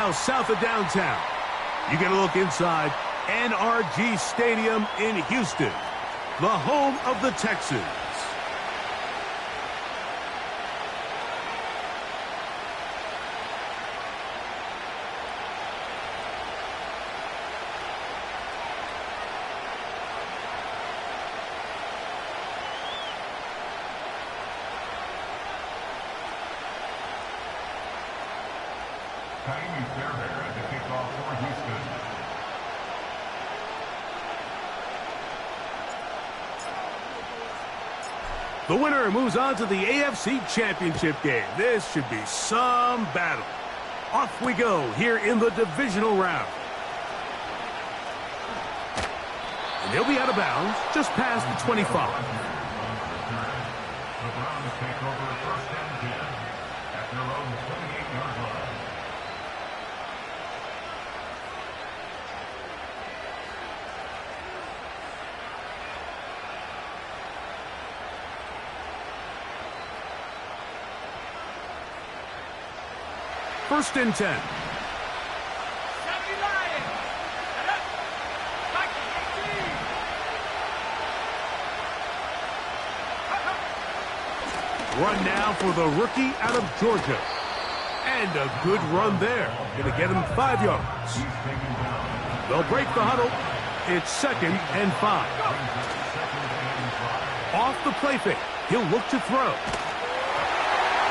mile south of downtown. You get a look inside NRG Stadium in Houston, the home of the Texans. The winner moves on to the AFC Championship game. This should be some battle. Off we go here in the divisional round. And they'll be out of bounds just past the 25. The Browns take over first and 10 at their own 28-yard line. First and 10. Run now for the rookie out of Georgia. And a good run there. Going to get him 5 yards. They'll break the huddle. It's 2nd and 5. Off the play fake. He'll look to throw.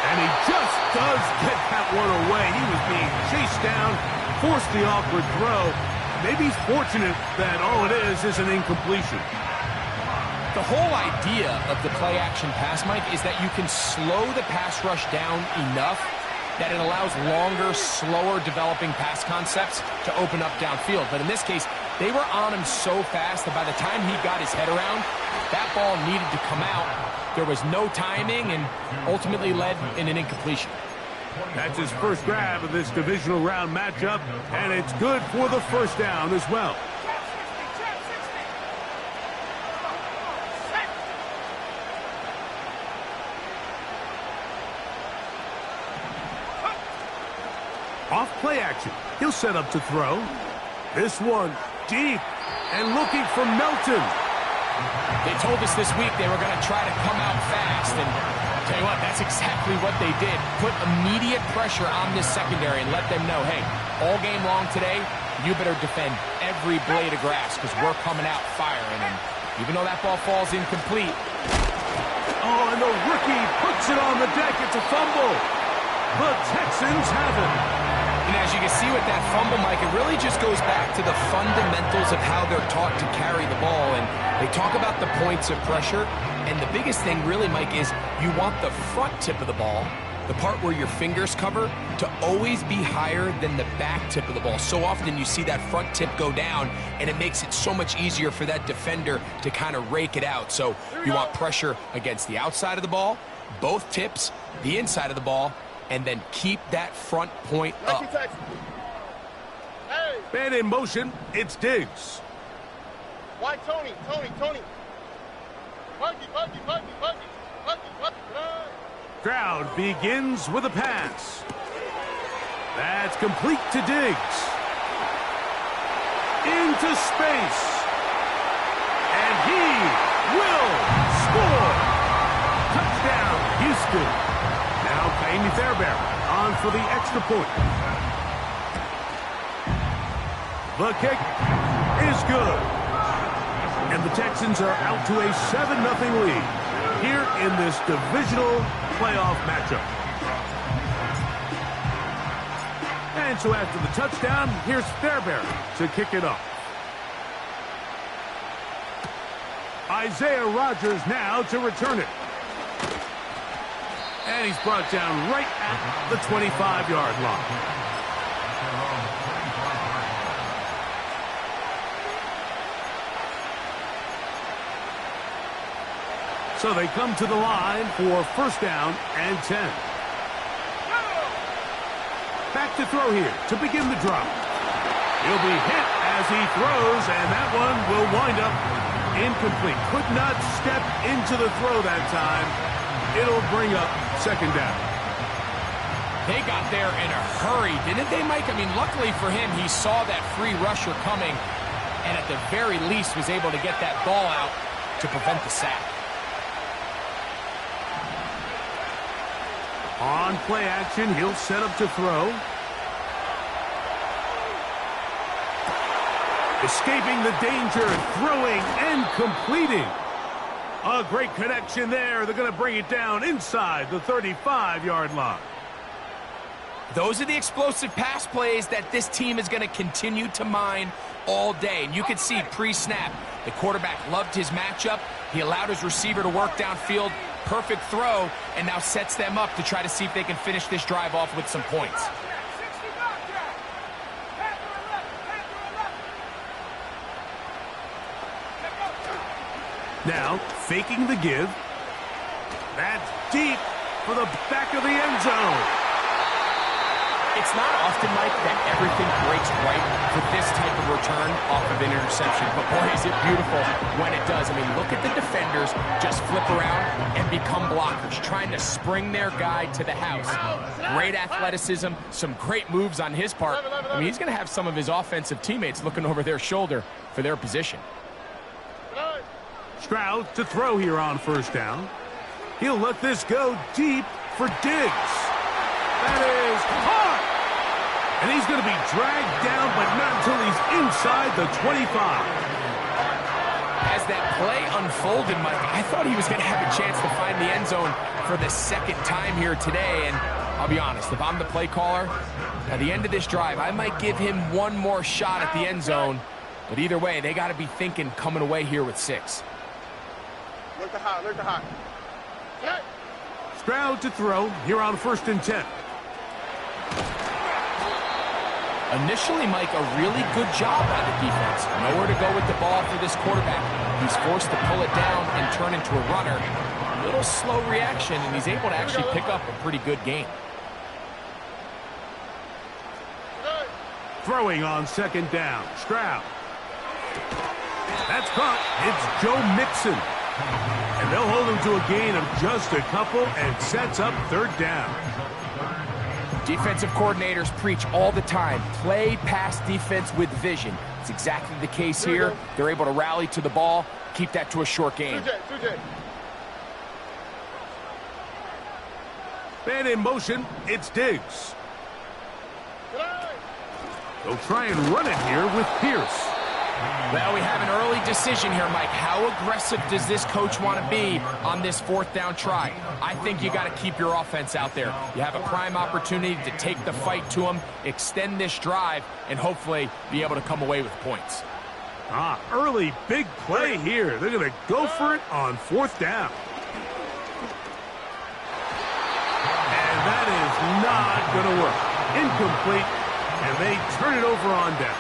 And he just does get that one away. He was being chased down, forced the awkward throw. Maybe he's fortunate that all it is an incompletion. The whole idea of the play-action pass, Mike, is that you can slow the pass rush down enough that it allows longer, slower developing pass concepts to open up downfield. But in this case, they were on him so fast that by the time he got his head around, that ball needed to come out. There was no timing and ultimately led in an incompletion. That's his first grab of this divisional round matchup, and it's good for the first down as well. Off play action. He'll set up to throw. This one deep and looking for Melton. They told us this week they were going to try to come out fast, and I'll tell you what, that's exactly what they did. Put immediate pressure on this secondary and let them know, hey, all game long today, you better defend every blade of grass because we're coming out firing. And even though that ball falls incomplete. Oh, and the rookie puts it on the deck. It's a fumble. The Texans have it. And as you can see with that fumble, Mike, it really just goes back to the fundamentals of how they're taught to carry the ball. And they talk about the points of pressure. And the biggest thing really, Mike, is you want the front tip of the ball, the part where your fingers cover, to always be higher than the back tip of the ball. So often you see that front tip go down, and it makes it so much easier for that defender to kind of rake it out. So you want pressure against the outside of the ball, both tips, the inside of the ball, and then keep that front point up. Man in motion, it's Diggs. Why Tony? Crowd begins with a pass. That's complete to Diggs. Into space. And he will score. Touchdown, Houston. Now Kaimi Fairbairn on for the extra point. The kick is good. And the Texans are out to a 7-0 lead here in this divisional playoff matchup. And so after the touchdown, here's Fairbairn to kick it off. Isaiah Rodgers now to return it. And he's brought down right at the 25-yard line. So they come to the line for first down and 10. Back to throw here to begin the drive. He'll be hit as he throws, and that one will wind up incomplete. Could not step into the throw that time. It'll bring up second down. They got there in a hurry, didn't they, Mike? I mean, luckily for him, he saw that free rusher coming, and at the very least was able to get that ball out to prevent the sack. On play action, he'll set up to throw. Escaping the danger, throwing and completing. A great connection there. They're going to bring it down inside the 35-yard line. Those are the explosive pass plays that this team is going to continue to mine all day. And you can see pre-snap, the quarterback loved his matchup. He allowed his receiver to work downfield. Perfect throw, and now sets them up to try to see if they can finish this drive off with some points. Now, faking the give. That's deep for the back of the end zone. It's not often, Mike, that everything breaks right for this type of return off of an interception. But boy, is it beautiful when it does. I mean, look at the defenders just flip around and become blockers, trying to spring their guy to the house. Great athleticism, some great moves on his part. I mean, he's going to have some of his offensive teammates looking over their shoulder for their position. Stroud to throw here on first down. He'll let this go deep for Diggs. That is caught! And he's going to be dragged down, but not until he's inside the 25. As that play unfolded, Mike, I thought he was going to have a chance to find the end zone for the second time here today. And I'll be honest, if I'm the play caller, at the end of this drive, I might give him one more shot at the end zone. But either way, they got to be thinking coming away here with 6. Look the hot, look the hot. Stroud to throw here on 1st and 10. Initially, Mike, a really good job by the defense. Nowhere to go with the ball for this quarterback. He's forced to pull it down and turn into a runner. A little slow reaction, and he's able to actually pick up a pretty good game. Throwing on 2nd down. Stroud. That's caught. It's Joe Mixon. And they'll hold him to a gain of just a couple and sets up 3rd down. Defensive coordinators preach all the time, play pass defense with vision. It's exactly the case here. They're able to rally to the ball, keep that to a short game. Man in motion, it's Diggs. They'll try and run it here with Pierce. Well, we have an early decision here, Mike. How aggressive does this coach want to be on this 4th down try? I think you got to keep your offense out there. You have a prime opportunity to take the fight to them, extend this drive, and hopefully be able to come away with points. Early big play here. They're going to go for it on 4th down. And that is not going to work. Incomplete, and they turn it over on down.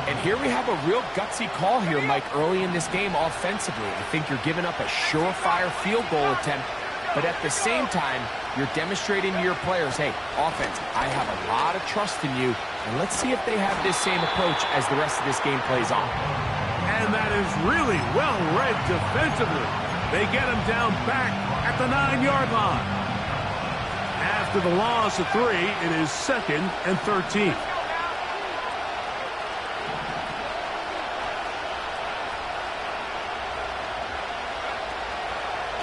And here we have a real gutsy call here, Mike, early in this game offensively. I think you're giving up a surefire field goal attempt, but at the same time, you're demonstrating to your players, hey, offense, I have a lot of trust in you, and let's see if they have this same approach as the rest of this game plays on. And that is really well read defensively. They get him down back at the 9-yard line. After the loss of 3, it is 2nd and 13.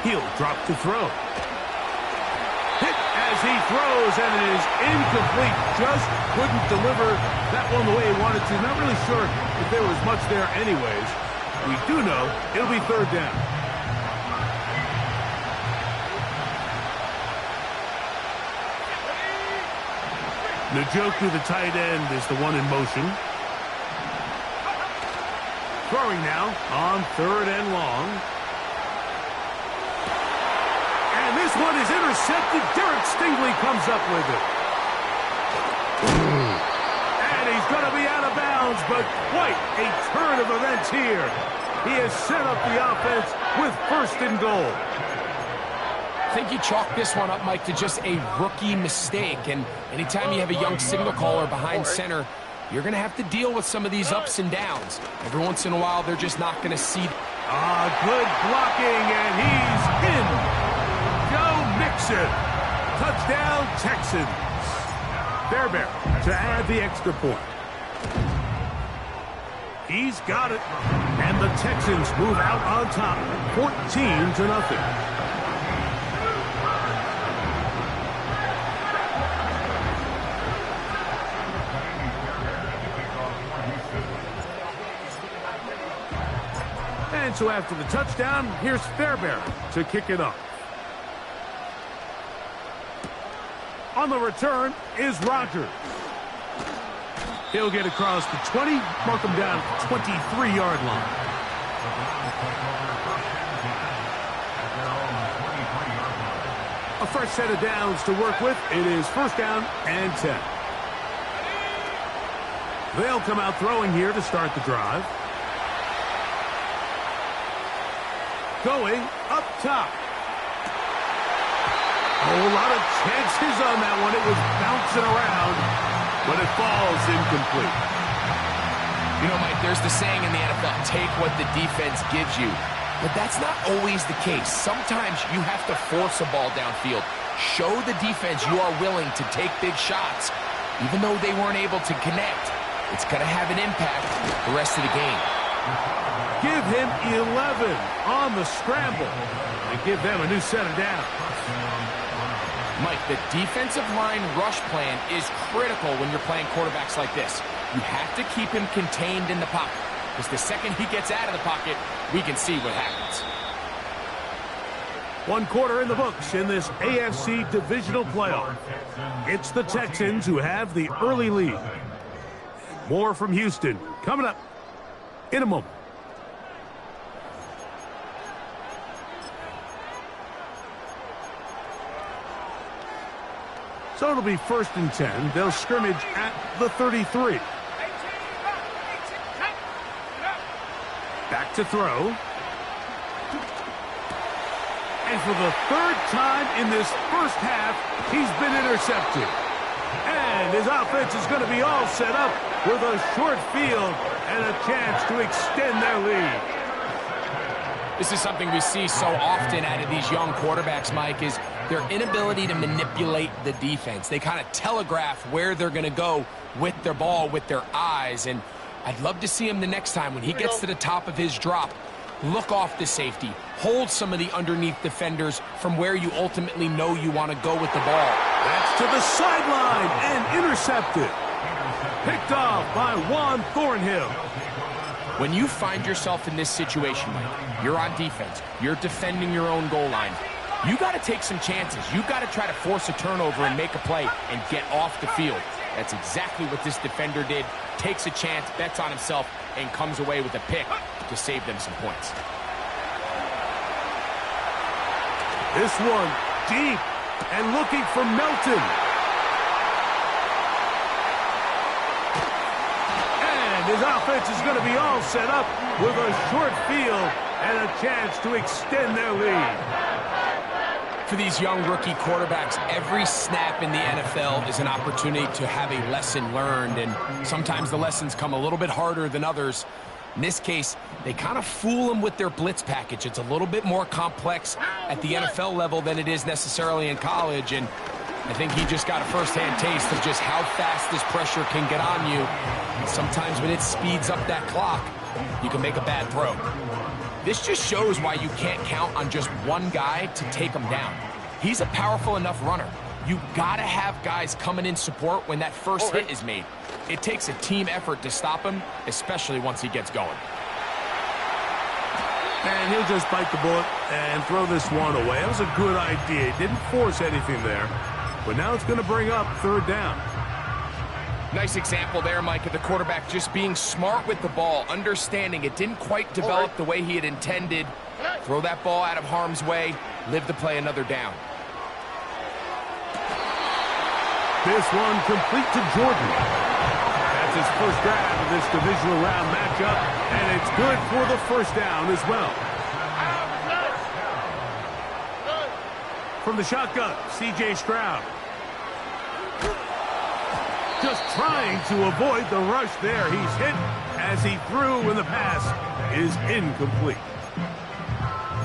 He'll drop to throw. Hit as he throws, and it is incomplete. Just couldn't deliver that one the way he wanted to. Not really sure if there was much there anyways. We do know it'll be 3rd down. Njoku, the tight end, is the one in motion. Throwing now on 3rd and long. And this one is intercepted. Derek Stingley comes up with it. And he's going to be out of bounds, but quite a turn of events here. He has set up the offense with 1st and goal. I think you chalk this one up, Mike, to just a rookie mistake. And anytime you have a young signal caller behind center, you're going to have to deal with some of these ups and downs. Every once in a while, they're just not going to see. Good blocking, and he's in. Joe Mixon Touchdown, Texans. Fairbairn to add the extra point. He's got it. And the Texans move out on top, 14-0. And so after the touchdown, here's Fairbairn to kick it off. On the return is Rogers. He'll get across the 20, mark him down at the 23-yard line. A fresh set of downs to work with. It is first down and 10. They'll come out throwing here to start the drive. Going up top. Oh, a lot of chances on that one. It was bouncing around, but it falls incomplete. You know, Mike, there's the saying in the NFL, take what the defense gives you. But that's not always the case. Sometimes you have to force a ball downfield. Show the defense you are willing to take big shots. Even though they weren't able to connect, it's going to have an impact the rest of the game. Give him 11 on the scramble and give them a new set of downs. Mike, the defensive line rush plan is critical when you're playing quarterbacks like this. You have to keep him contained in the pocket, because the second he gets out of the pocket, we can see what happens. 1 quarter in the books in this AFC divisional playoff. It's the Texans who have the early lead. More from Houston coming up in a moment. So it'll be 1st and 10. They'll scrimmage at the 33. Back to throw. And for the 3rd time in this first half, he's been intercepted. And his offense is going to be all set up with a short field and a chance to extend their lead. This is something we see so often out of these young quarterbacks, Mike, is their inability to manipulate the defense. They kind of telegraph where they're going to go with their ball, with their eyes. And I'd love to see him the next time when he gets to the top of his drop. Look off the safety. Hold some of the underneath defenders from where you ultimately know you want to go with the ball. That's to the sideline and intercepted. Picked off by Juan Thornhill. When you find yourself in this situation, Mike, you're on defense, you're defending your own goal line, you got to take some chances. You got to try to force a turnover and make a play and get off the field. That's exactly what this defender did. Takes a chance, bets on himself, and comes away with a pick to save them some points. This one deep and looking for Melton. And his offense is going to be all set up with a short field and a chance to extend their lead. For these young rookie quarterbacks, every snap in the NFL is an opportunity to have a lesson learned, and sometimes the lessons come a little bit harder than others. In this case, they kind of fool them with their blitz package. It's a little bit more complex at the NFL level than it is necessarily in college, and I think he just got a first-hand taste of just how fast this pressure can get on you. And sometimes when it speeds up that clock, you can make a bad throw. This just shows why you can't count on just one guy to take him down. He's a powerful enough runner. You gotta have guys coming in support when that first hit is made. It takes a team effort to stop him, especially once he gets going. And he'll just bite the bullet and throw this one away. That was a good idea. He didn't force anything there. But now it's going to bring up 3rd down. Nice example there, Mike, of the quarterback just being smart with the ball, understanding it didn't quite develop the way he had intended. Throw that ball out of harm's way, live to play another down. This one complete to Jordan. That's his first grab of this divisional round matchup, and it's good for the first down as well. From the shotgun, C.J. Stroud. Just trying to avoid the rush there. He's hit as he threw, and the pass is incomplete.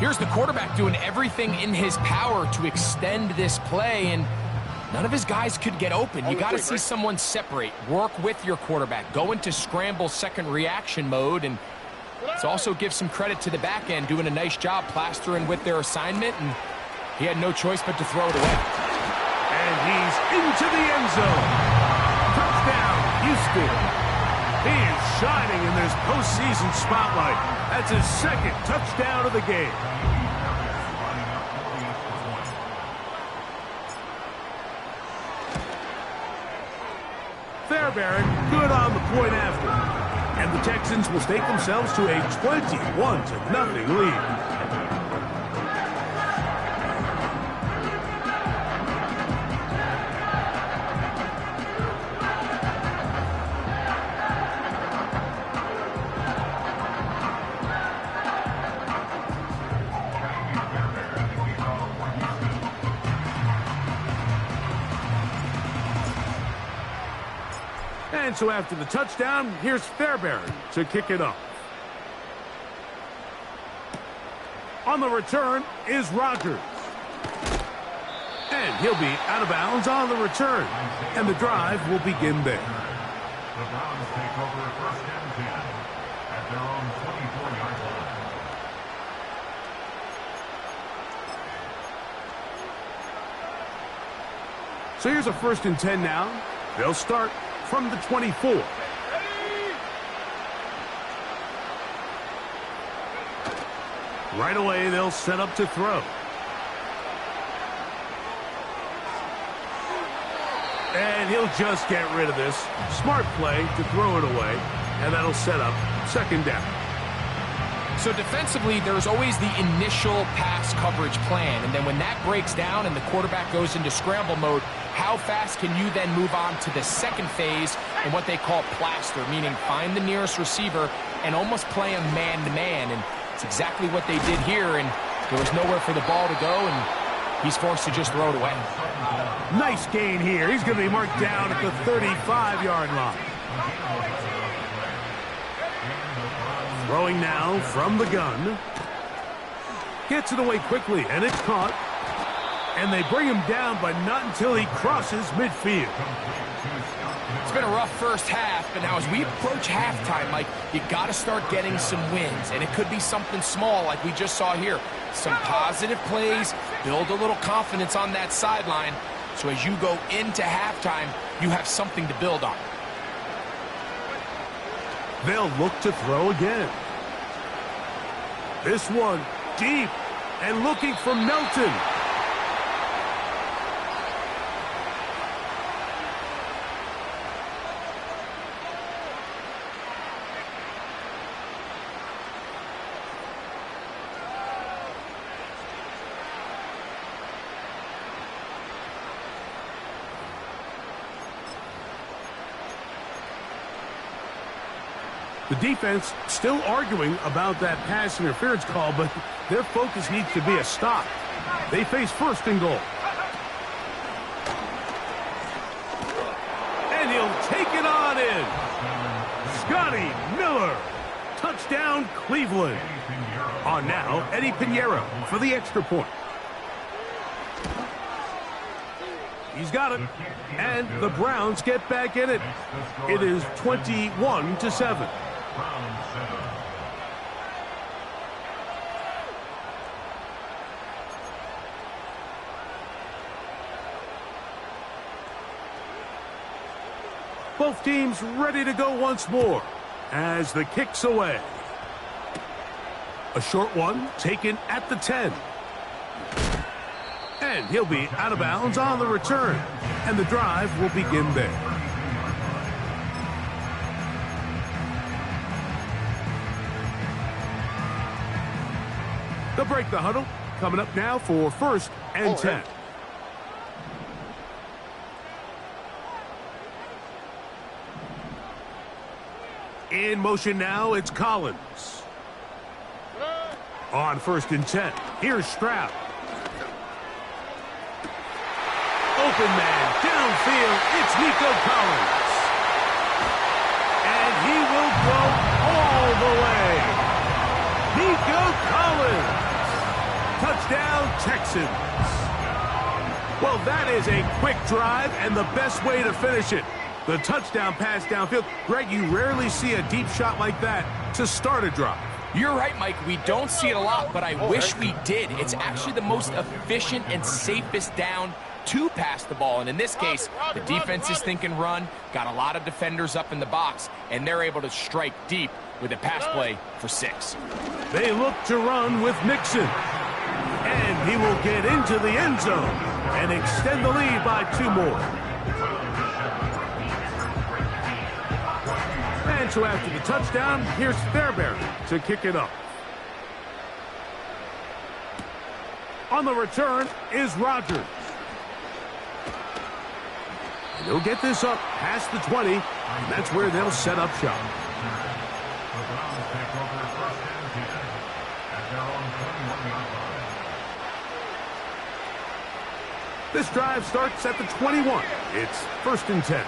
Here's the quarterback doing everything in his power to extend this play, and none of his guys could get open. You got to see someone separate, work with your quarterback, go into scramble second reaction mode, and let's also give some credit to the back end, doing a nice job plastering with their assignment, and he had no choice but to throw it away. And he's into the end zone. Touchdown, Houston. He is shining in this postseason spotlight. That's his second touchdown of the game. Fairbairn good on the point after. And the Texans will stake themselves to a 21-0 lead. And so after the touchdown, here's Fairbairn to kick it off. On the return is Rodgers. And he'll be out of bounds on the return. And the drive will begin there. The Browns take over first and 10 at their own 24-yard line. So here's a 1st and 10 now. They'll start from the 24. Right away, they'll set up to throw. And he'll just get rid of this. Smart play to throw it away, and that'll set up 2nd down. So defensively, there's always the initial pass coverage plan, and then when that breaks down and the quarterback goes into scramble mode, how fast can you then move on to the second phase and what they call plaster, meaning find the nearest receiver and almost play him man-to-man, and it's exactly what they did here, and there was nowhere for the ball to go, and he's forced to just throw it away. Nice gain here. He's going to be marked down at the 35-yard line. Throwing now from the gun. Gets it away quickly, and it's caught. And they bring him down, but not until he crosses midfield. It's been a rough first half, but now as we approach halftime, Mike, you got to start getting some wins, and it could be something small like we just saw here. Some positive plays, build a little confidence on that sideline, so as you go into halftime, you have something to build on. They'll look to throw again. This one deep and looking for Melton. The defense still arguing about that pass interference call, but their focus needs to be a stop. They face 1st and goal. And he'll take it on in. Scotty Miller. Touchdown, Cleveland. On now, Eddie Pinheiro for the extra point. He's got it. And the Browns get back in it. It is 21-7. Both teams ready to go once more as the kick's away. A short one taken at the 10. And he'll be out of bounds on the return. And the drive will begin there. They'll break the huddle. Coming up now for 1st and 10. In motion now, it's Collins. On 1st and 10, here's Stroud. Open man, downfield, it's Nico Collins. And he will go all the way. Nico Collins. Texans. Well, that is a quick drive and the best way to finish it. The touchdown pass downfield. Greg, you rarely see a deep shot like that to start a drive. You're right, Mike. We don't see it a lot, but I wish we did. It's actually the most efficient and safest down to pass the ball. And in this case, the defense is thinking run, got a lot of defenders up in the box, and they're able to strike deep with a pass play for 6. They look to run with Mixon. And he will get into the end zone and extend the lead by 2 more. And so after the touchdown, here's Fairbairn to kick it up. On the return is Rodgers. And he'll get this up past the 20, and that's where they'll set up shop. The Browns take over first and 10 at their own 21-yard line. This drive starts at the 21. It's first and 10.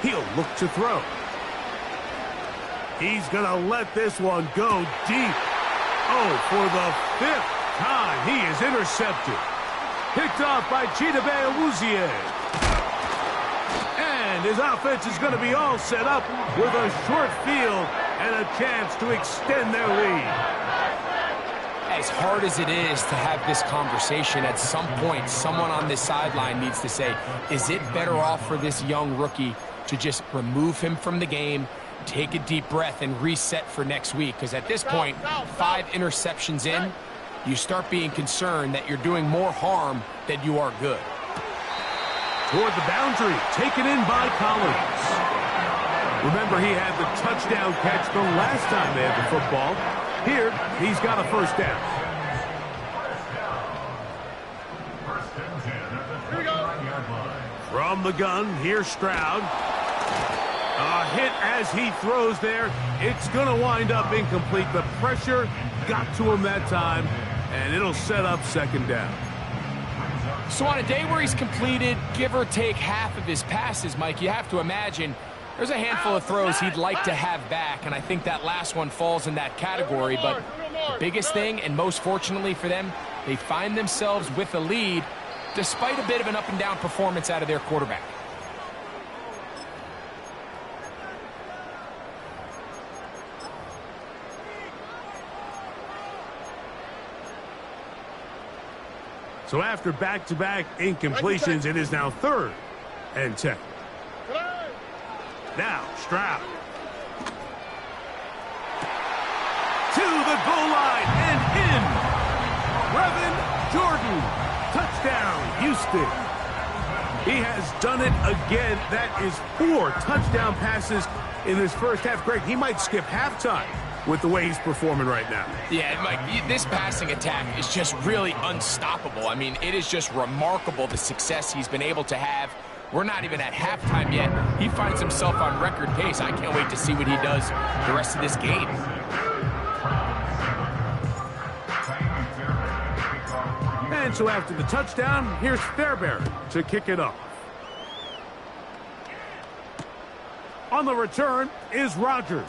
He'll look to throw. He's going to let this one go deep. Oh, for the 5th time, he is intercepted. Picked off by Chidobe Awuzie. And his offense is going to be all set up with a short field and a chance to extend their lead. As hard as it is to have this conversation, at some point, someone on this sideline needs to say, is it better off for this young rookie to just remove him from the game, take a deep breath, and reset for next week? Because at this point, 5 interceptions in, you start being concerned that you're doing more harm than you are good. Toward the boundary, taken in by Collins. Remember, he had the touchdown catch the last time they had the football. Here, he's got a first down. First and 10 at the 29-yard line. From the gun, here's Stroud. A hit as he throws there. It's going to wind up incomplete. The pressure got to him that time, and it'll set up second down. So on a day where he's completed, give or take half of his passes, Mike, you have to imagine there's a handful of throws he'd like to have back, and I think that last one falls in that category. But the biggest thing, and most fortunately for them, they find themselves with a lead despite a bit of an up-and-down performance out of their quarterback. So after back-to-back incompletions, it is now 3rd and 10. Now, Stroud. To the goal line and in. Brevin Jordan. Touchdown, Houston. He has done it again. That is 4 touchdown passes in this first half. Greg, he might skip halftime with the way he's performing right now. Yeah, Mike, this passing attack is just really unstoppable. I mean, it is just remarkable the success he's been able to have. We're not even at halftime yet. He finds himself on record pace. I can't wait to see what he does the rest of this game. And so after the touchdown, here's Fairbairn to kick it off. On the return is Rodgers.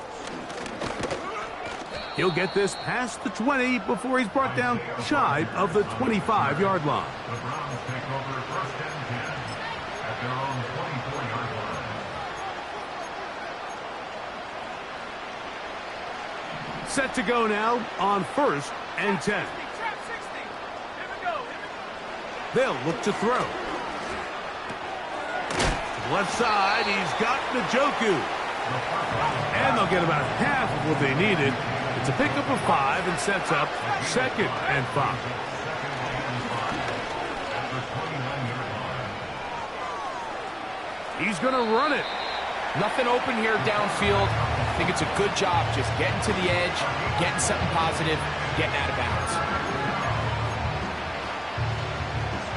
He'll get this past the 20 before he's brought down shy of the 25-yard line. The Browns take over first and 10 at their own 24-yard line. Set to go now on 1st and 10. They'll look to throw. To the left side, he's got Njoku. And they'll get about half of what they needed. It's a pickup of 5 and sets up 2nd and 5. He's going to run it. Nothing open here downfield. I think it's a good job just getting to the edge, getting something positive, getting out of bounds.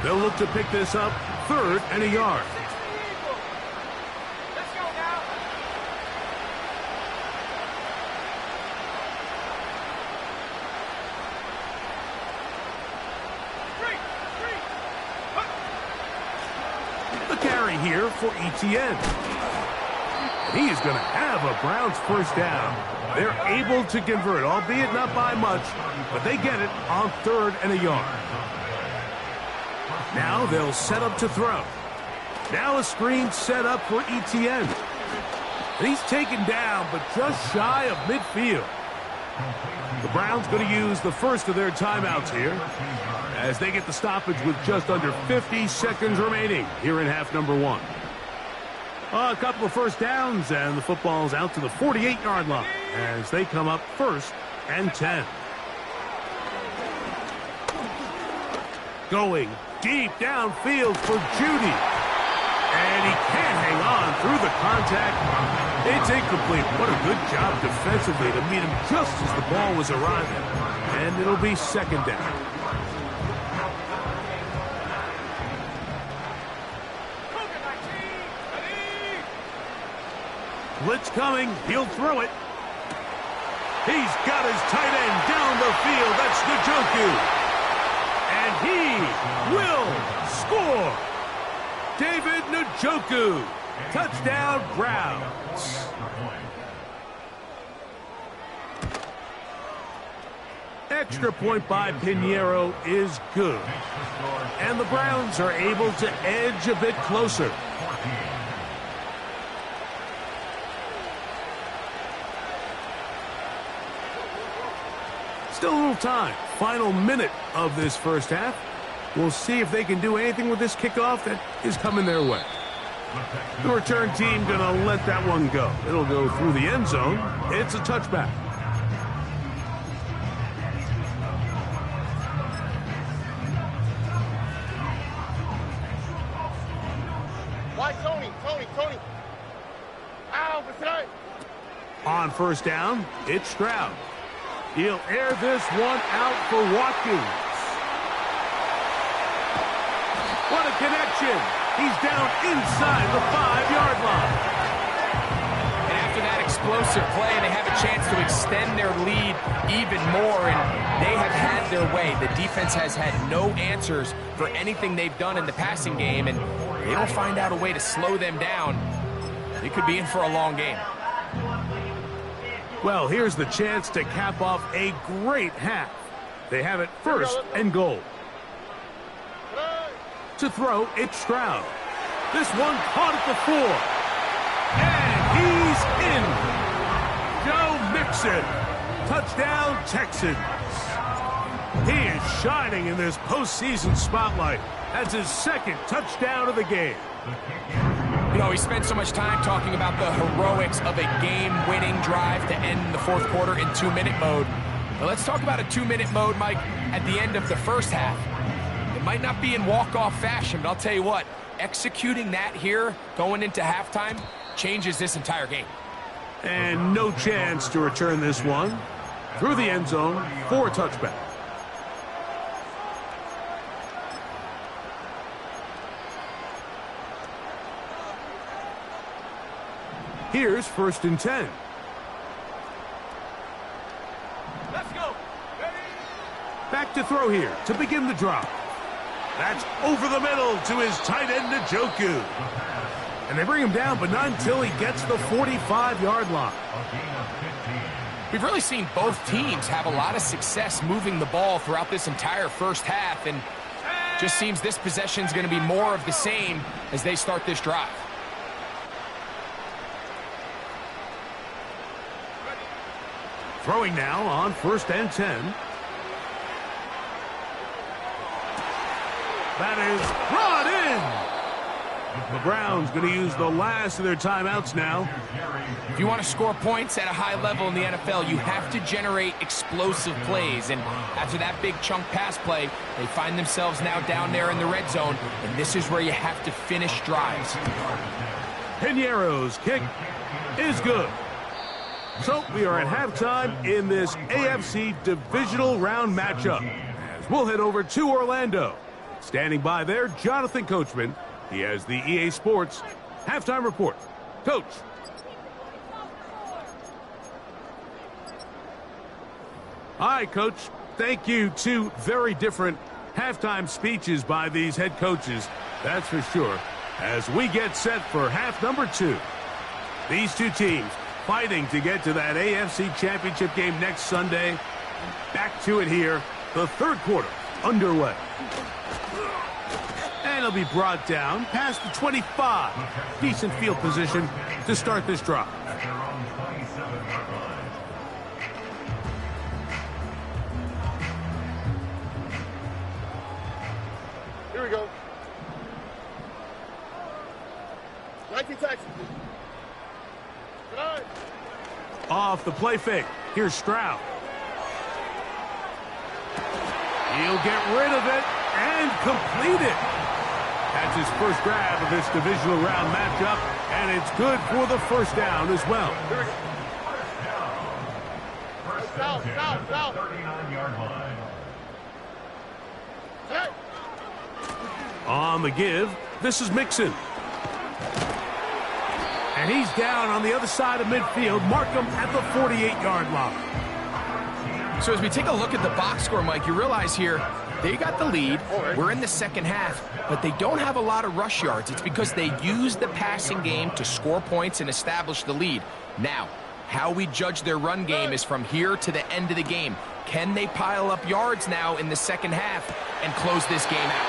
They'll look to pick this up 3rd and a yard. carry here for ETN. He is going to have a Browns first down. They're able to convert, albeit not by much, but they get it on 3rd and a yard. Now they'll set up to throw. Now a screen set up for ETN. And he's taken down, but just shy of midfield. The Browns going to use the first of their timeouts here as they get the stoppage with just under 50 seconds remaining here in half number 1. A couple of first downs, and the football's out to the 48-yard line as they come up 1st and 10. Going deep downfield for Judy. And he can't hang on through the contact. It's incomplete. What a good job defensively to meet him just as the ball was arriving. And it'll be 2nd down. Blitz coming. He'll throw it. He's got his tight end down the field. That's Njoku. And he will score. David Njoku. Touchdown, Browns. Extra point by Pinheiro is good. And the Browns are able to edge a bit closer. Still a little time. Final minute of this first half. We'll see if they can do anything with this kickoff that is coming their way. The return team going to let that one go. It'll go through the end zone. It's a touchback. Why, Tony? Ow, beside. On first down, it's Stroud. He'll air this one out for Watkins. What a connection. He's down inside the 5-yard line. And after that explosive play, they have a chance to extend their lead even more, and they have had their way. The defense has had no answers for anything they've done in the passing game, and they don't find out a way to slow them down. They could be in for a long game. Well, here's the chance to cap off a great half. They have it 1st and goal. To throw, it's Stroud. This one caught at the 4. And he's in. Joe Mixon. Touchdown, Texans. He is shining in this postseason spotlight. That's his 2nd touchdown of the game. You know, we spent so much time talking about the heroics of a game-winning drive to end the 4th quarter in 2-minute mode. But let's talk about a 2-minute mode, Mike, at the end of the first half. It might not be in walk-off fashion, but I'll tell you what, executing that here going into halftime changes this entire game. And no chance to return this one through the end zone for a touchback. Here's 1st and 10. Let's go. Ready? Back to throw here to begin the drive. That's over the middle to his tight end, Njoku. And they bring him down, but not until he gets the 45-yard line. We've really seen both teams have a lot of success moving the ball throughout this entire first half, and just seems this possession is going to be more of the same as they start this drive. Throwing now on 1st and 10. That is brought in. The Browns going to use the last of their timeouts now. If you want to score points at a high level in the NFL, you have to generate explosive plays. And after that big chunk pass play, they find themselves now down there in the red zone. And this is where you have to finish drives. Pinheiro's kick is good. So we are at halftime in this AFC divisional round matchup. As we'll head over to Orlando. Standing by there, Jonathan Coachman. He has the EA Sports halftime report. Coach. Hi, Coach. Thank you. 2 very different halftime speeches by these head coaches. That's for sure. as we get set for half number 2. These two teams fighting to get to that AFC Championship game next Sunday. Back to it here, the third quarter underway. And it'll be brought down past the 25. Decent field position to start this drive. Here we go. 19 Texas. Good eye. Off the play fake. Here's Stroud. He'll get rid of it and complete it. That's his first grab of this divisional round matchup, and it's good for the first down as well. Here we go. First Down, down, down, down. 39-yard line. Hey. On the give, this is Mixon. And he's down on the other side of midfield. Mark him at the 48-yard line. So as we take a look at the box score, Mike, you realize here they got the lead. We're in the second half, but they don't have a lot of rush yards. It's because they use the passing game to score points and establish the lead. Now, how we judge their run game is from here to the end of the game. Can they pile up yards now in the second half and close this game out?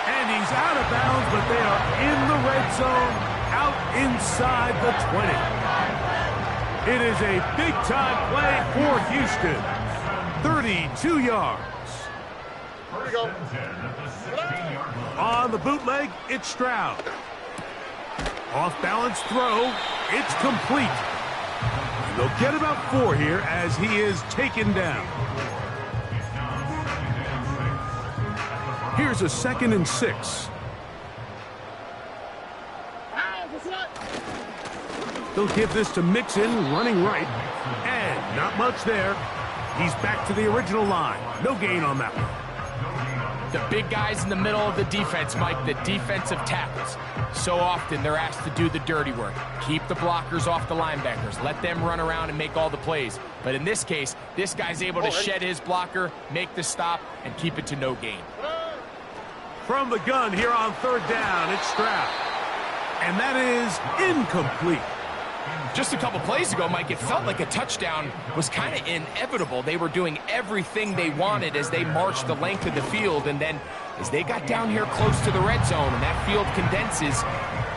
And he's out of bounds, but they are in the red zone, out inside the 20. It is a big-time play for Houston. 32 yards. Here we go. On the bootleg, it's Stroud. Off-balance throw. It's complete. And they'll get about 4 here as he is taken down. Here's a 2nd and 6. They'll give this to Mixon, running right. And not much there. He's back to the original line. No gain on that one. The big guys in the middle of the defense, Mike, the defensive tackles. So often they're asked to do the dirty work. Keep the blockers off the linebackers. Let them run around and make all the plays. But in this case, this guy's able to shed his blocker, make the stop, and keep it to no gain. From the gun here on 3rd down, it's Stroud. And that is incomplete. Just a couple plays ago, Mike, it felt like a touchdown was kind of inevitable. They were doing everything they wanted as they marched the length of the field, and then as they got down here close to the red zone and that field condenses,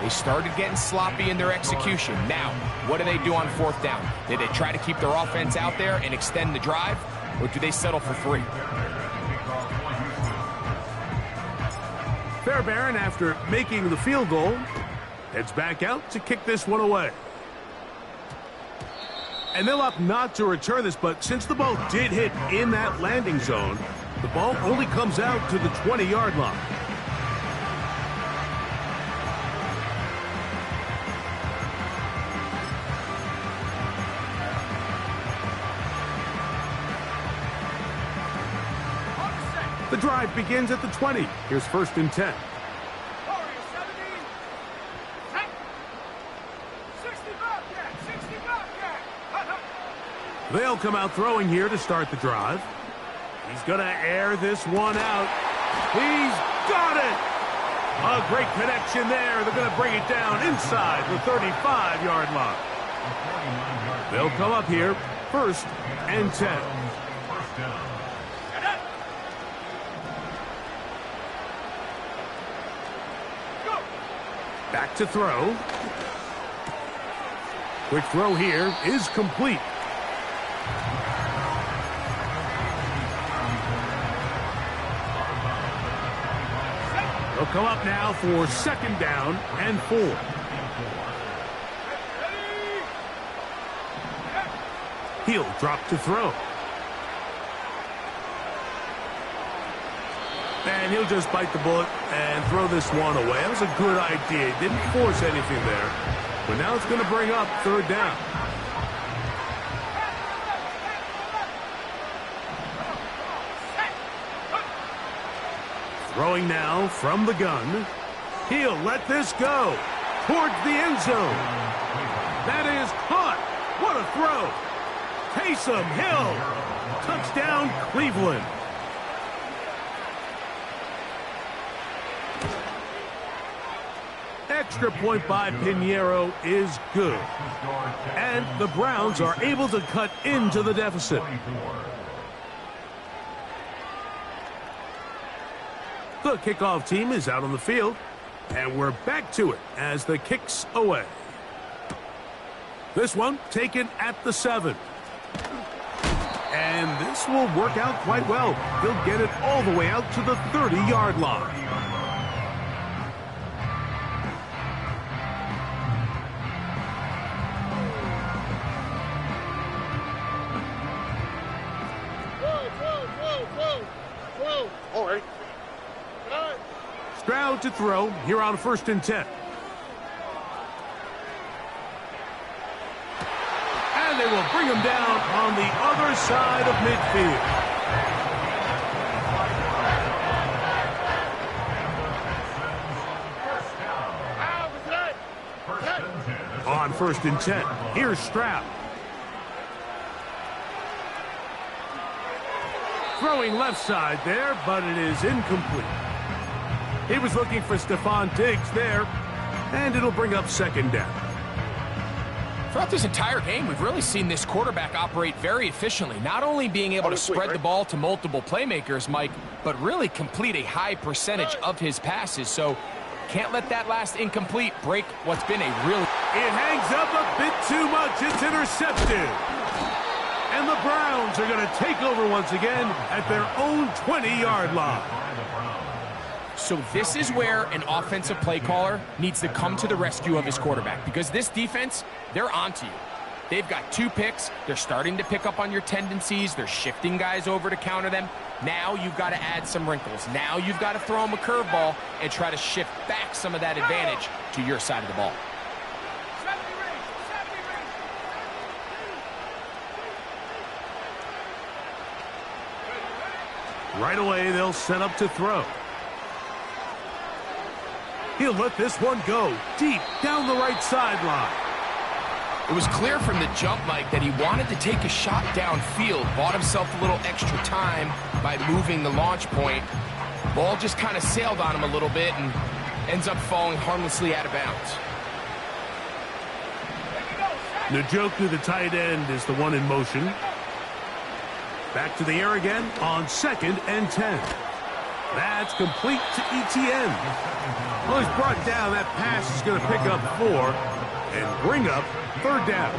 they started getting sloppy in their execution. Now, what do they do on 4th down? Do they try to keep their offense out there and extend the drive, or do they settle for 3? Fairbairn, after making the field goal, heads back out to kick this one away. And they'll opt not to return this, but since the ball did hit in that landing zone, the ball only comes out to the 20-yard line. The drive begins at the 20. Here's 1st and 10. They'll come out throwing here to start the drive. He's going to air this one out. He's got it! A great connection there. They're going to bring it down inside the 35-yard line. They'll come up here, 1st and 10. Back to throw. Quick throw here is complete. They'll come up now for 2nd down and 4. He'll drop to throw. And he'll just bite the bullet and throw this one away. That was a good idea. Didn't force anything there. But now it's going to bring up 3rd down. Throwing now from the gun. He'll let this go towards the end zone. That is caught. What a throw. Taysom Hill. Touchdown, Cleveland. extra point by Pinheiro is good. And the Browns are able to cut into the deficit. The kickoff team is out on the field, and we're back to it as the kick's away. This one taken at the 7. And this will work out quite well. He'll get it all the way out to the 30-yard line. All right. Stroud to throw here on 1st and 10. And they will bring him down on the other side of midfield. On 1st and 10, here's Stroud. Throwing left side there, but it is incomplete. He was looking for Stephon Diggs there, and it'll bring up 2nd down. Throughout this entire game, we've really seen this quarterback operate very efficiently, not only being able to spread the ball to multiple playmakers, Mike, but really complete a high percentage of his passes. So can't let that last incomplete break what's been a really... It hangs up a bit too much. It's intercepted. And the Browns are going to take over once again at their own 20-yard line. So this is where an offensive play caller needs to come to the rescue of his quarterback, because this defense, they're onto you. They've got 2 picks. They're starting to pick up on your tendencies. They're shifting guys over to counter them. Now you've got to add some wrinkles. Now you've got to throw them a curveball and try to shift back some of that advantage to your side of the ball. Right away, they'll set up to throw. He'll let this one go deep down the right sideline. It was clear from the jump, Mike, that he wanted to take a shot downfield, bought himself a little extra time by moving the launch point. Ball just kind of sailed on him a little bit and ends up falling harmlessly out of bounds. Njoku, the tight end, is the one in motion. Back to the air again on 2nd and 10. That's complete to ETN. Well, he's brought down. That pass is going to pick up 4 and bring up 3rd down.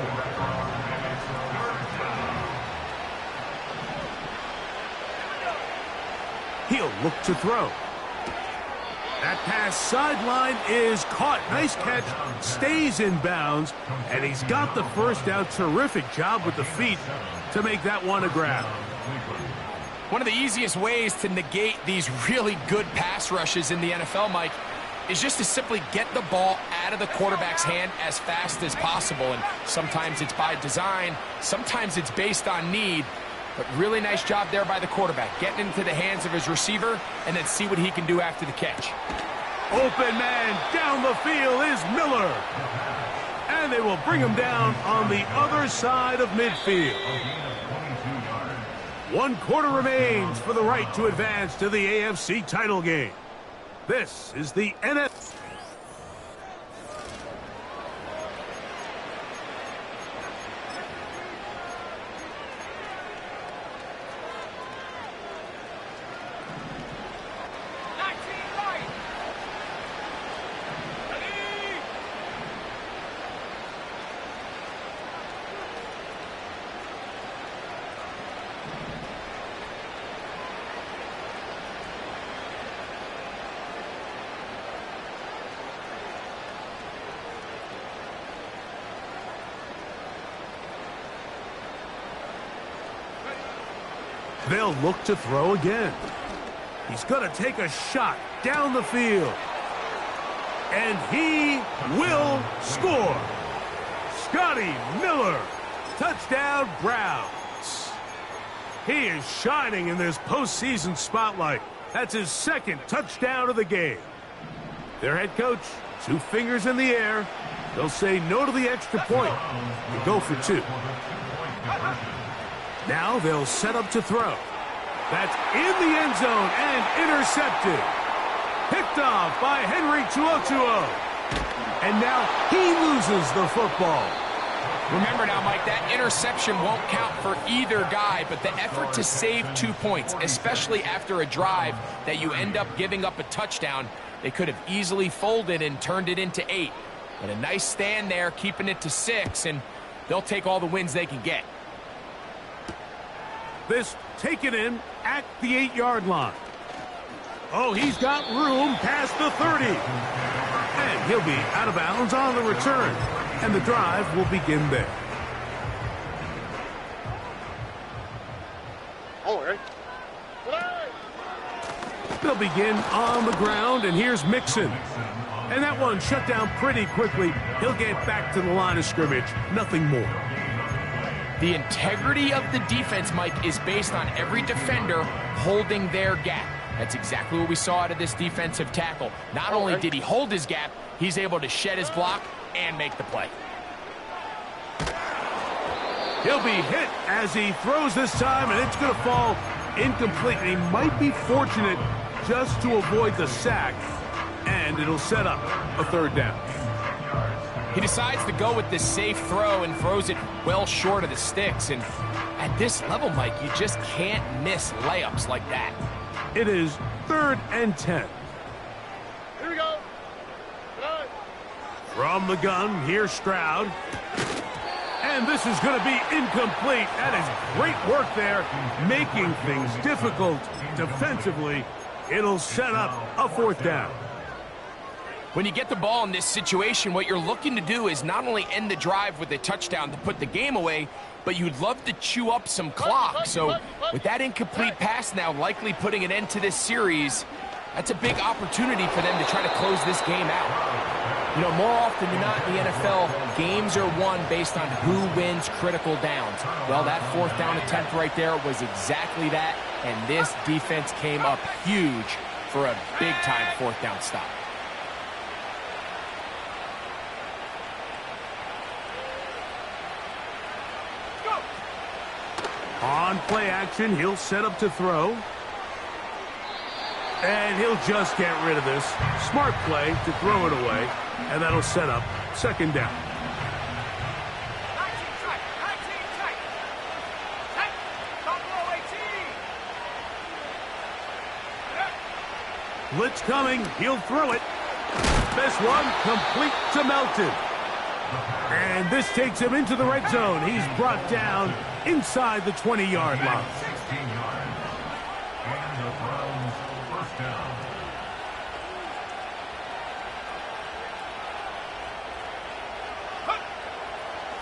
He'll look to throw. That pass sideline is caught. Nice catch. Stays in bounds. And he's got the 1st down. Terrific job with the feet to make that one a grab. One of the easiest ways to negate these really good pass rushes in the NFL, Mike, is just to simply get the ball out of the quarterback's hand as fast as possible. And sometimes it's by design, sometimes it's based on need. But really nice job there by the quarterback, getting into the hands of his receiver and then see what he can do after the catch. Open man down the field is Miller. And they will bring him down on the other side of midfield. 1 quarter remains for the right to advance to the AFC title game. This is the NFL. They'll look to throw again. He's going to take a shot down the field. And he will score. Scotty Miller. Touchdown, Browns. He is shining in this postseason spotlight. That's his 2nd touchdown of the game. Their head coach, 2 fingers in the air. They'll say no to the extra point and go for 2. Now they'll set up to throw. That's in the end zone and intercepted. Picked off by Henry TuoTuo. And now he loses the football. Remember now, Mike, that interception won't count for either guy, but the effort to save 2 points, especially after a drive that you end up giving up a touchdown, they could have easily folded and turned it into 8. But a nice stand there, keeping it to 6, and they'll take all the wins they can get. This taken in at the 8-yard line. Oh, he's got room past the 30. And he'll be out of bounds on the return. And the drive will begin there. All right. They'll begin on the ground, and here's Mixon. And that one shut down pretty quickly. He'll get back to the line of scrimmage. Nothing more. The integrity of the defense, Mike, is based on every defender holding their gap. That's exactly what we saw out of this defensive tackle. Not only did he hold his gap, he's able to shed his block and make the play. He'll be hit as he throws this time, and it's going to fall incomplete. He might be fortunate just to avoid the sack, and it'll set up a 3rd down. He decides to go with this safe throw and throws it well short of the sticks. And at this level, Mike, you just can't miss layups like that. It is 3rd and 10. Here we go. From the gun, here's Stroud. And this is going to be incomplete. That is great work there, making things difficult defensively. It'll set up a 4th down. When you get the ball in this situation, what you're looking to do is not only end the drive with a touchdown to put the game away, but you'd love to chew up some clock. So with that incomplete pass now likely putting an end to this series, that's a big opportunity for them to try to close this game out. You know, more often than not in the NFL, games are won based on who wins critical downs. Well, that 4th down attempt right there was exactly that, and this defense came up huge for a big-time 4th down stop. On play action, he'll set up to throw. And he'll just get rid of this. Smart play to throw it away. And that'll set up 2nd down. Blitz coming. He'll throw it. This one complete to Melton. And this takes him into the red zone. He's brought down inside the 20-yard line. 16 yards. And the Browns' 1st down.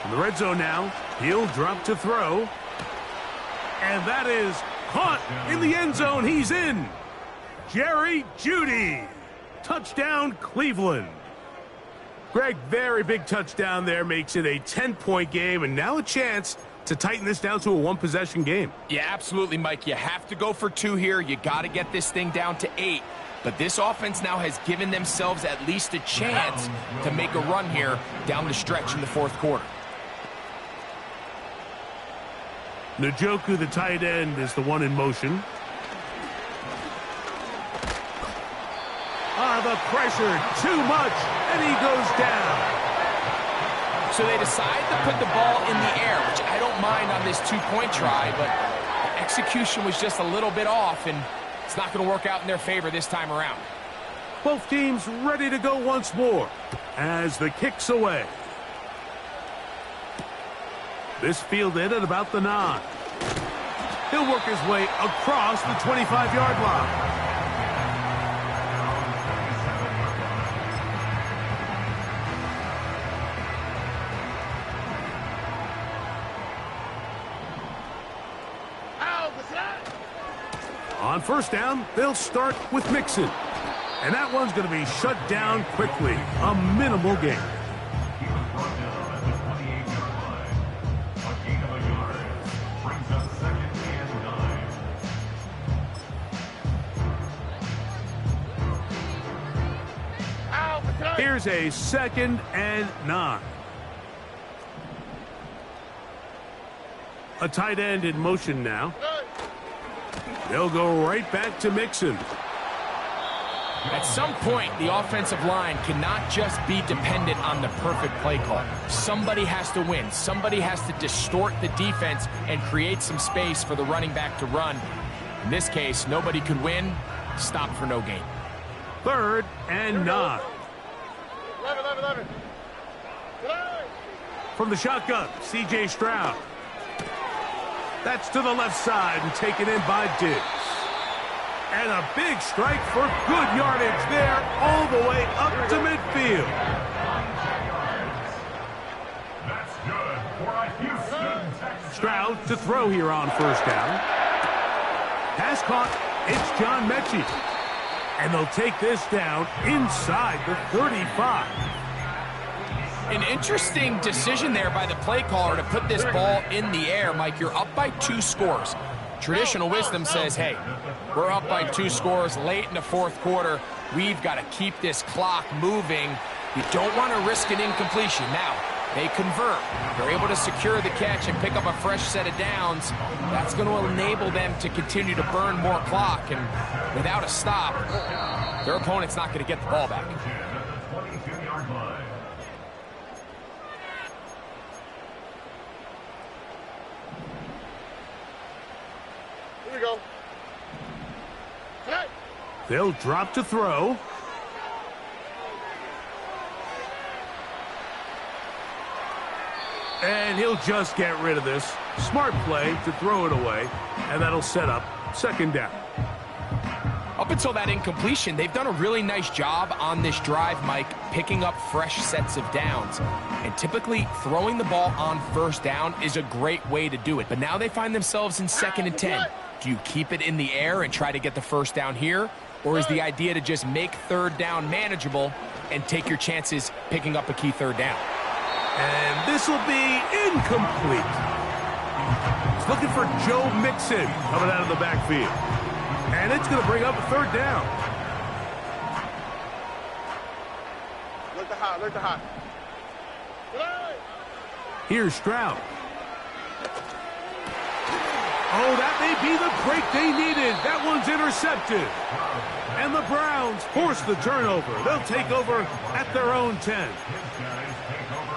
In the red zone now, he'll drop to throw. And that is caught in the end zone. He's in. Jerry Jeudy. Touchdown, Cleveland. Greg, very big touchdown there, makes it a 10-point game, and now a chance to tighten this down to a 1-possession game. Yeah, absolutely, Mike. You have to go for 2 here. You got to get this thing down to 8. But this offense now has given themselves at least a chance to make a run here down the stretch in the 4th quarter. Njoku, the tight end, is the one in motion. The pressure, too much, and he goes down. So they decide to put the ball in the air, which I don't mind on this 2-point try, but the execution was just a little bit off, and it's not going to work out in their favor this time around. Both teams ready to go once more as the kick's away. This fielded at about the 9. He'll work his way across the 25-yard line. On 1st down, they'll start with Mixon. And that one's going to be shut down quickly. A minimal gain. He was brought down at the 28-yard line. A gain of a yard brings up 2nd and 9. Here's a 2nd and 9. A tight end in motion now. They'll go right back to Mixon. At some point, the offensive line cannot just be dependent on the perfect play call. Somebody has to win. Somebody has to distort the defense and create some space for the running back to run. In this case, nobody could win. Stop for no gain. 3rd and 9. 11. From the shotgun, C.J. Stroud. That's to the left side and taken in by Deuces. And a big strike for good yardage there all the way up to midfield. That's good for a Houston Texans. Stroud to throw here on 1st down. Pass caught. It's John Mechie. And they'll take this down inside the 35. An interesting decision there by the play caller to put this ball in the air. Mike, you're up by 2 scores. Traditional wisdom says, hey, we're up by 2 scores late in the 4th quarter. We've got to keep this clock moving. You don't want to risk an incompletion. Now, they convert. They're able to secure the catch and pick up a fresh set of downs. That's going to enable them to continue to burn more clock. And without a stop, their opponent's not going to get the ball back. Here we go. Hey. They'll drop to throw. And he'll just get rid of this. Smart play to throw it away. And that'll set up 2nd down. Up until that incompletion, they've done a really nice job on this drive, Mike, picking up fresh sets of downs. And typically, throwing the ball on 1st down is a great way to do it. But now they find themselves in 2nd and 10. Do you keep it in the air and try to get the 1st down here? Or is the idea to just make 3rd down manageable and take your chances picking up a key 3rd down? And this will be incomplete. He's looking for Joe Mixon coming out of the backfield. And it's going to bring up a 3rd down. Look the hot. Here's Stroud. Oh, that may be the break they needed. That one's intercepted. And the Browns force the turnover. They'll take over at their own 10.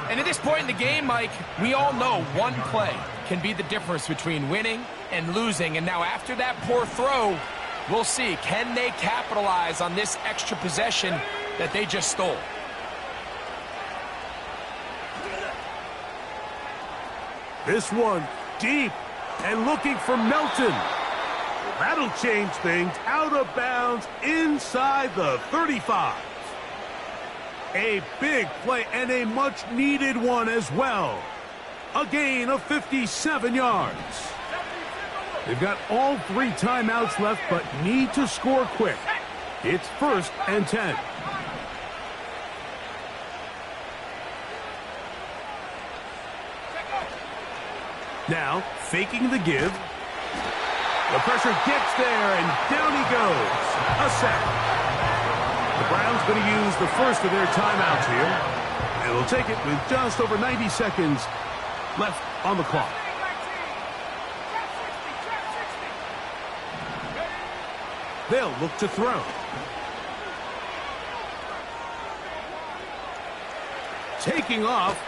And at this point in the game, Mike, we all know one play can be the difference between winning and losing. And now after that poor throw, we'll see, can they capitalize on this extra possession that they just stole? This one deep and looking for Melton. That'll change things. Out of bounds inside the 35. A big play and a much-needed one as well. A gain of 57 yards. They've got all 3 timeouts left, but need to score quick. It's 1st and 10. Now, faking the give. The pressure gets there, and down he goes. A sack. The Browns going to use the first of their timeouts here. And they'll take it with just over 90 seconds left on the clock. They'll look to throw. Taking off.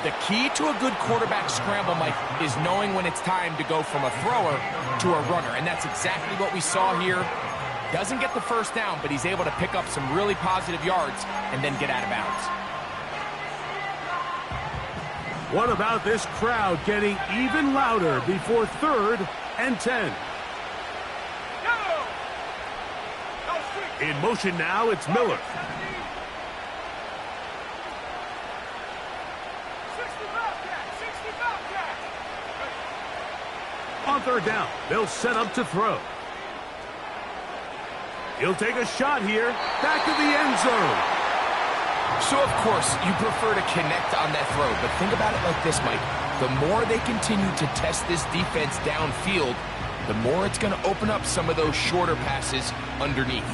The key to a good quarterback scramble, Mike, is knowing when it's time to go from a thrower to a runner. And that's exactly what we saw here. Doesn't get the 1st down, but he's able to pick up some really positive yards and then get out of bounds. What about this crowd getting even louder before 3rd and 10? In motion now, it's Miller. On 3rd down, they'll set up to throw. He'll take a shot here, back of the end zone. So, of course, you prefer to connect on that throw, but think about it like this, Mike. The more they continue to test this defense downfield, the more it's going to open up some of those shorter passes underneath.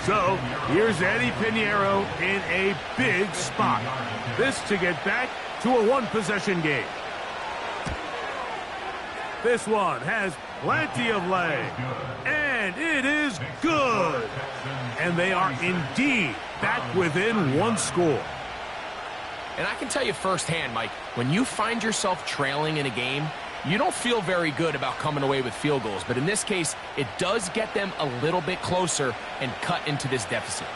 So, here's Eddie Pinheiro in a big spot. This to get back to a 1-possession game. This one has Plenty of leg. And it is good. And they are indeed back within one score. And I can tell you firsthand, Mike, when you find yourself trailing in a game, you don't feel very good about coming away with field goals. But in this case, it does get them a little bit closer and cut into this deficit.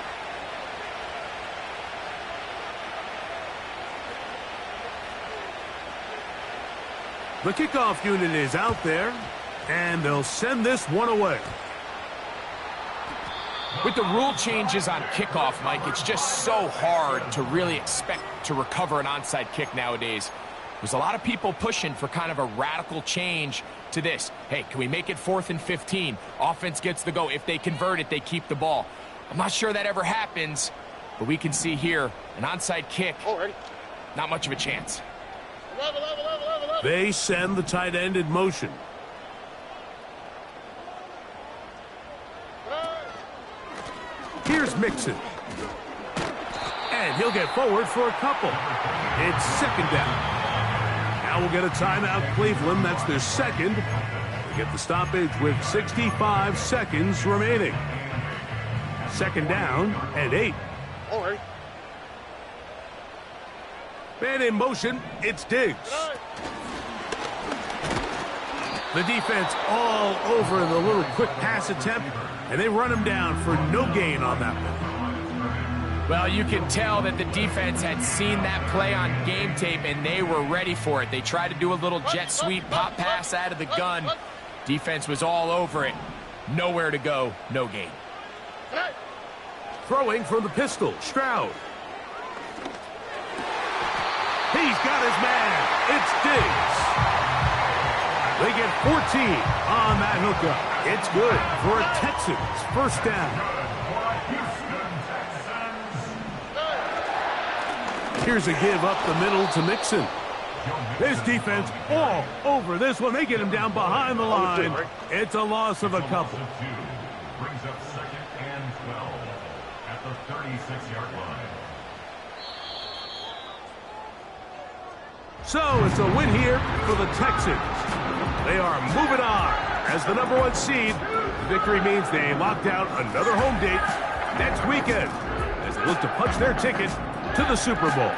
The kickoff unit is out there, and they'll send this one away. With the rule changes on kickoff, Mike, it's just so hard to really expect to recover an onside kick nowadays. There's a lot of people pushing for kind of a radical change to this. Hey, can we make it 4th and 15? Offense gets the go. If they convert it, they keep the ball. I'm not sure that ever happens, but we can see here an onside kick. Not much of a chance. They send the tight end in motion. Here's Mixon. And he'll get forward for a couple. It's second down. Now we'll get a timeout, Cleveland. That's their second. They get the stoppage with 65 seconds remaining. Second down and 8. Man in motion, it's Diggs. The defense all over the little quick pass attempt, and they run him down for no gain on that one. Well, you can tell that the defense had seen that play on game tape, and they were ready for it. They tried to do a little jet sweep pop pass out of the gun. Defense was all over it. Nowhere to go, no gain. Throwing from the pistol, Stroud. He's got his man. It's Diggs. They get 14 on that hookup. It's good for a Texans first down. Here's a give up the middle to Mixon. His defense all over this one. They get him down behind the line. It's a loss of a couple. Brings up 2nd and 12 at the 36-yard line. So it's a win here for the Texans. They are moving on as the #1 seed. Victory means they locked out another home date next weekend as they look to punch their ticket to the Super Bowl.